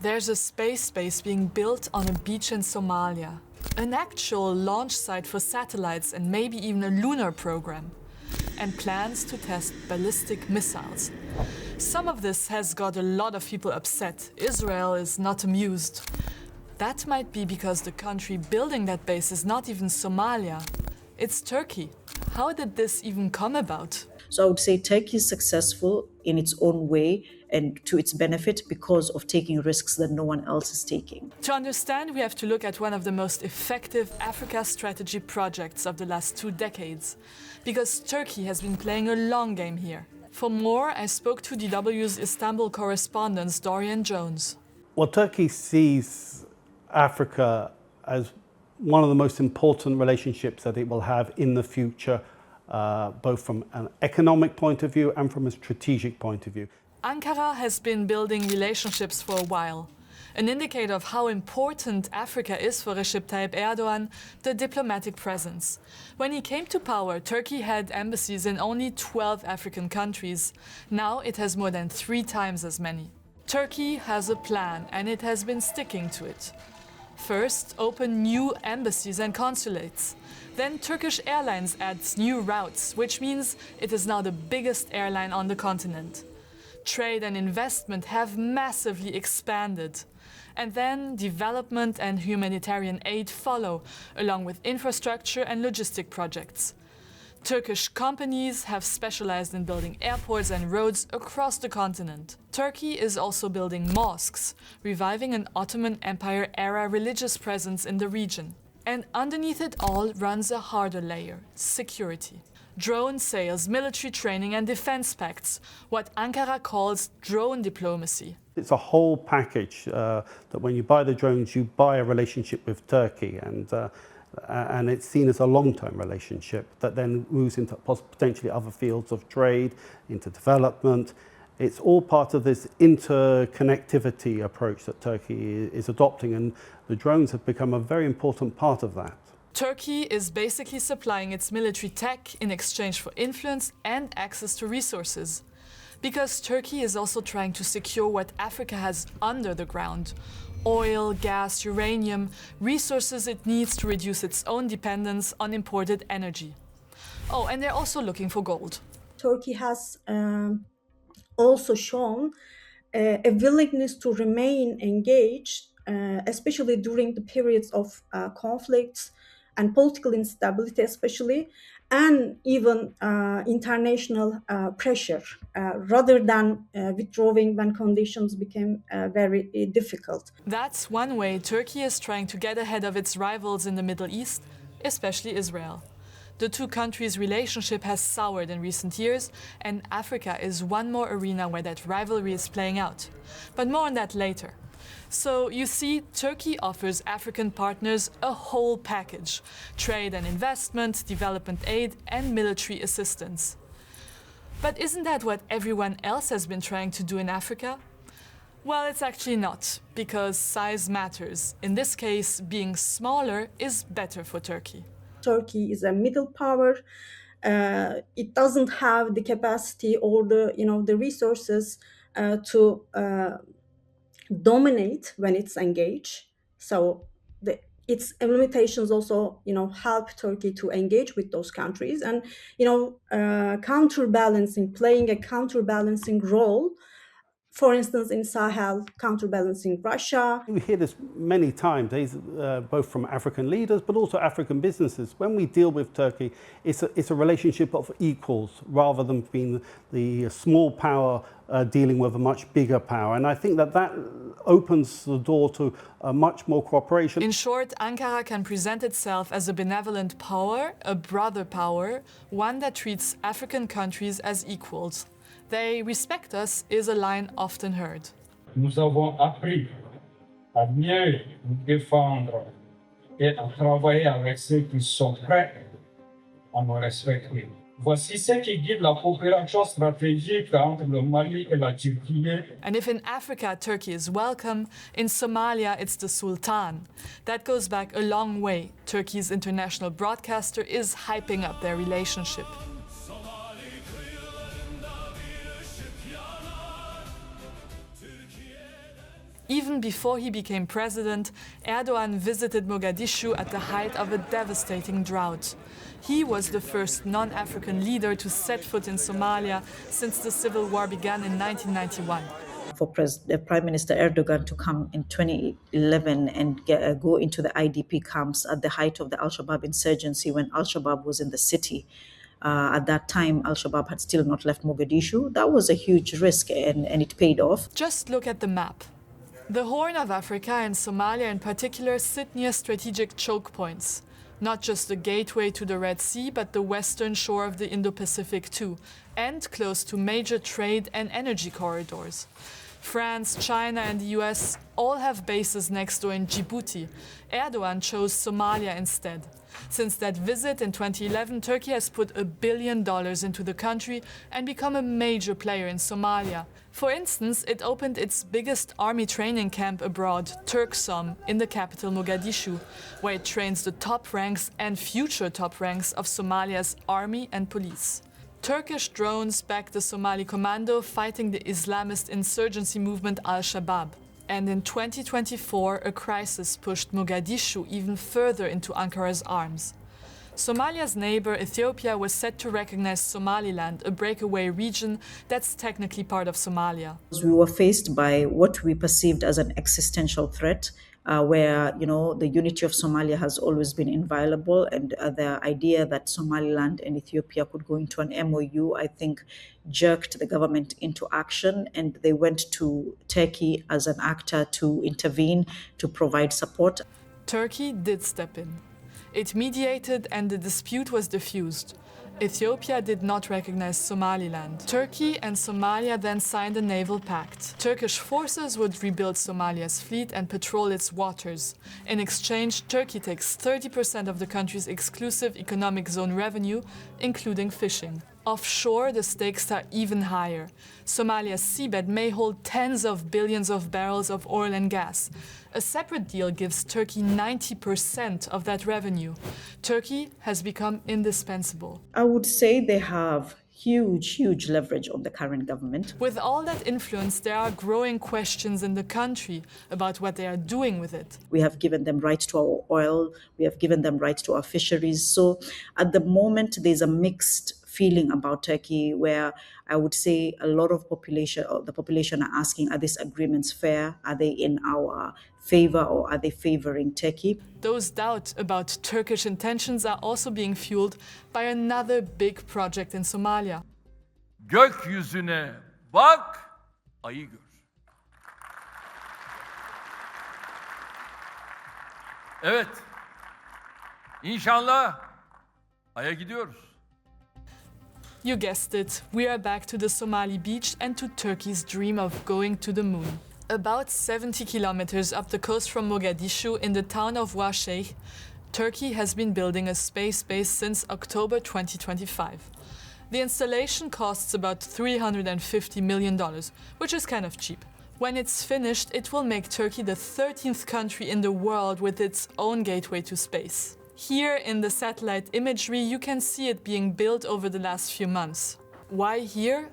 There's a space base being built on a beach in Somalia, an actual launch site for satellites and maybe even a lunar program, and plans to test ballistic missiles. Some of this has got a lot of people upset. Israel is not amused. That might be because the country building that base is not even Somalia. It's Turkey. How did this even come about? So I would say Turkey is successful in its own way and to its benefit because of taking risks that no one else is taking. To understand, we have to look at one of the most effective Africa strategy projects of the last 2 decades, because Turkey has been playing a long game here. For more, I spoke to DW's Istanbul correspondent Dorian Jones. Well, Turkey sees Africa as one of the most important relationships that it will have in the future, both from an economic point of view and from a strategic point of view. Ankara has been building relationships for a while. An indicator of how important Africa is for Recep Tayyip Erdogan, the diplomatic presence. When he came to power, Turkey had embassies in only 12 African countries. Now it has more than 3 times as many. Turkey has a plan, and it has been sticking to it. First, open new embassies and consulates. Then Turkish Airlines adds new routes, which means it is now the biggest airline on the continent. Trade and investment have massively expanded. And then development and humanitarian aid follow, along with infrastructure and logistic projects. Turkish companies have specialized in building airports and roads across the continent. Turkey is also building mosques, reviving an Ottoman Empire-era religious presence in the region. And underneath it all runs a harder layer: security. Drone sales, military training and defense pacts, what Ankara calls drone diplomacy. It's a whole package that when you buy the drones, you buy a relationship with Turkey, and it's seen as a long-term relationship that then moves into potentially other fields of trade, into development. It's all part of this interconnectivity approach that Turkey is adopting, and the drones have become a very important part of that. Turkey is basically supplying its military tech in exchange for influence and access to resources. Because Turkey is also trying to secure what Africa has under the ground: oil, gas, uranium, resources it needs to reduce its own dependence on imported energy. Oh, and they're also looking for gold. Turkey has also shown a willingness to remain engaged, especially during the periods of conflicts and political instability especially, and even international pressure, rather than withdrawing when conditions became very difficult. That's one way Turkey is trying to get ahead of its rivals in the Middle East, especially Israel. The 2 countries' relationship has soured in recent years, and Africa is one more arena where that rivalry is playing out. But more on that later. So, you see, Turkey offers African partners a whole package: trade and investment, development aid, and military assistance. But isn't that what everyone else has been trying to do in Africa? Well, it's actually not, because size matters. In this case, being smaller is better for Turkey. Turkey is a middle power. It doesn't have the capacity or the resources to dominate when it's engaged. So its limitations also help Turkey to engage with those countries and playing a counterbalancing role. For instance, in Sahel, counterbalancing Russia. We hear this many times, both from African leaders, but also African businesses. When we deal with Turkey, it's a relationship of equals, rather than being the small power dealing with a much bigger power. And I think that opens the door to much more cooperation. In short, Ankara can present itself as a benevolent power, a brother power, one that treats African countries as equals. They respect us is a line often heard. Nous avons appris à mieux nous défendre et à travailler avec ceux qui sont prêts à nous respecter. Voici ce qui guide la coopération stratégique entre le Mali et la Turquie. And if in Africa Turkey is welcome, in Somalia it's the Sultan. That goes back a long way. Turkey's international broadcaster is hyping up their relationship. Even before he became president, Erdogan visited Mogadishu at the height of a devastating drought. He was the first non-African leader to set foot in Somalia since the civil war began in 1991. For Prime Minister Erdogan to come in 2011 and go into the IDP camps at the height of the Al Shabab insurgency when Al Shabab was in the city. At that time, Al Shabab had still not left Mogadishu. That was a huge risk, and it paid off. Just look at the map. The Horn of Africa and Somalia in particular sit near strategic choke points. Not just the gateway to the Red Sea, but the western shore of the Indo-Pacific too, and close to major trade and energy corridors. France, China and the US all have bases next door in Djibouti. Erdogan chose Somalia instead. Since that visit in 2011, Turkey has put $1 billion into the country and become a major player in Somalia. For instance, it opened its biggest army training camp abroad, Turksom, in the capital Mogadishu, where it trains the top ranks and future top ranks of Somalia's army and police. Turkish drones back the Somali commando fighting the Islamist insurgency movement Al Shabab. And in 2024, a crisis pushed Mogadishu even further into Ankara's arms. Somalia's neighbor Ethiopia was set to recognize Somaliland, a breakaway region that's technically part of Somalia. We were faced by what we perceived as an existential threat, where the unity of Somalia has always been inviolable, and the idea that Somaliland and Ethiopia could go into an MOU, I think, jerked the government into action, and they went to Turkey as an actor to intervene, to provide support. Turkey did step in. It mediated and the dispute was diffused. Ethiopia did not recognize Somaliland. Turkey and Somalia then signed a naval pact. Turkish forces would rebuild Somalia's fleet and patrol its waters. In exchange, Turkey takes 30% of the country's exclusive economic zone revenue, including fishing. Offshore, the stakes are even higher. Somalia's seabed may hold tens of billions of barrels of oil and gas. A separate deal gives Turkey 90% of that revenue. Turkey has become indispensable. I would say they have huge leverage on the current government. With all that influence, there are growing questions in the country about what they are doing with it. We have given them rights to our oil, we have given them rights to our fisheries. So at the moment, there's a mixed feeling about Turkey, where I would say a lot of the population are asking, are these agreements fair? Are they in our favor, or are they favoring Turkey? Those doubts about Turkish intentions are also being fueled by another big project in Somalia. Gökyüzüne bak, ayı gör. Evet, İnşallah aya gidiyoruz. You guessed it, we are back to the Somali beach and to Turkey's dream of going to the moon. About 70 kilometers up the coast from Mogadishu in the town of Warsheikh, Turkey has been building a space base since October 2025. The installation costs about $350 million, which is kind of cheap. When it's finished, it will make Turkey the 13th country in the world with its own gateway to space. Here in the satellite imagery, you can see it being built over the last few months. Why here?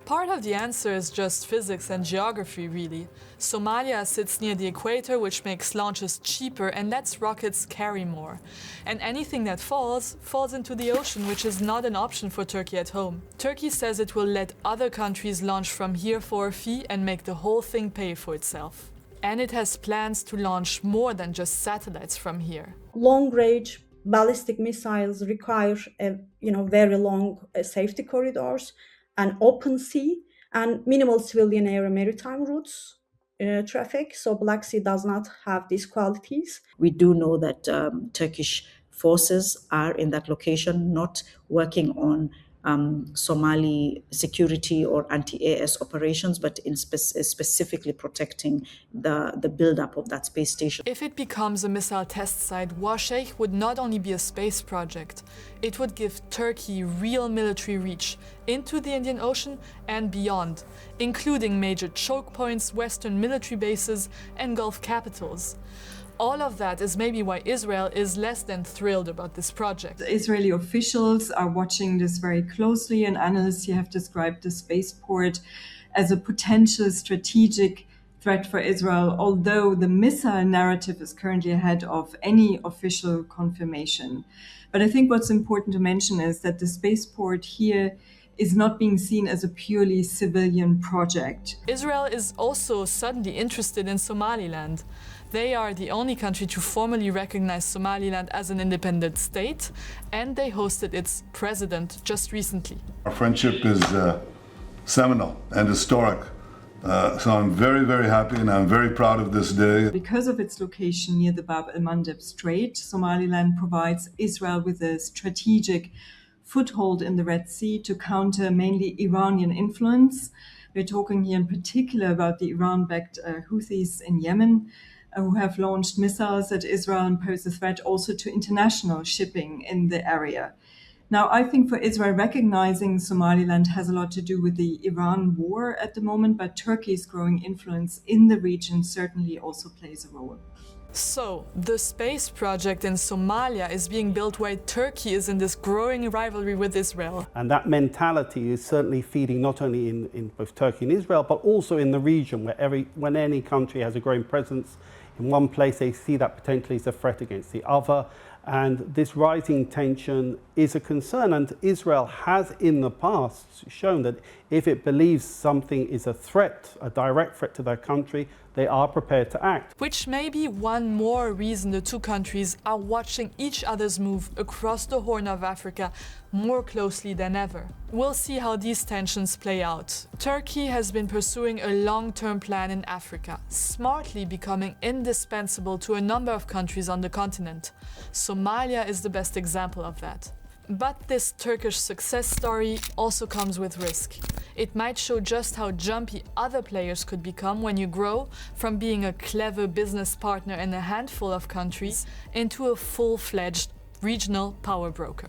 Part of the answer is just physics and geography, really. Somalia sits near the equator, which makes launches cheaper and lets rockets carry more. And anything that falls into the ocean, which is not an option for Turkey at home. Turkey says it will let other countries launch from here for a fee and make the whole thing pay for itself. And it has plans to launch more than just satellites from here. Long-range ballistic missiles require very long safety corridors, an open sea, and minimal civilian air and maritime routes traffic. So Black Sea does not have these qualities. We do know that Turkish forces are in that location, not working on Somali security or anti-AS operations, but in specifically protecting the build-up of that space station. If it becomes a missile test site, Warsheikh would not only be a space project, it would give Turkey real military reach into the Indian Ocean and beyond, including major choke points, Western military bases, and Gulf capitals. All of that is maybe why Israel is less than thrilled about this project. The Israeli officials are watching this very closely, and analysts here have described the spaceport as a potential strategic threat for Israel, although the missile narrative is currently ahead of any official confirmation. But I think what's important to mention is that the spaceport here is not being seen as a purely civilian project. Israel is also suddenly interested in Somaliland. They are the only country to formally recognize Somaliland as an independent state, and they hosted its president just recently. Our friendship is seminal and historic. So I'm very, very happy and I'm very proud of this day. Because of its location near the Bab el-Mandeb Strait, Somaliland provides Israel with a strategic foothold in the Red Sea to counter mainly Iranian influence. We're talking here in particular about the Iran-backed Houthis in Yemen, who have launched missiles at Israel and pose a threat also to international shipping in the area. Now, I think for Israel, recognizing Somaliland has a lot to do with the Iran war at the moment, but Turkey's growing influence in the region certainly also plays a role. So, the space project in Somalia is being built while Turkey is in this growing rivalry with Israel. And that mentality is certainly feeding not only in both Turkey and Israel, but also in the region, where when any country has a growing presence in one place, they see that potentially as a threat against the other. And this rising tension is a concern, and Israel has in the past shown that if it believes something is a threat, a direct threat to their country, they are prepared to act. Which may be one more reason the two countries are watching each other's move across the Horn of Africa more closely than ever. We'll see how these tensions play out. Turkey has been pursuing a long-term plan in Africa, smartly becoming indispensable to a number of countries on the continent. Somalia is the best example of that. But this Turkish success story also comes with risk. It might show just how jumpy other players could become when you grow from being a clever business partner in a handful of countries into a full-fledged regional power broker.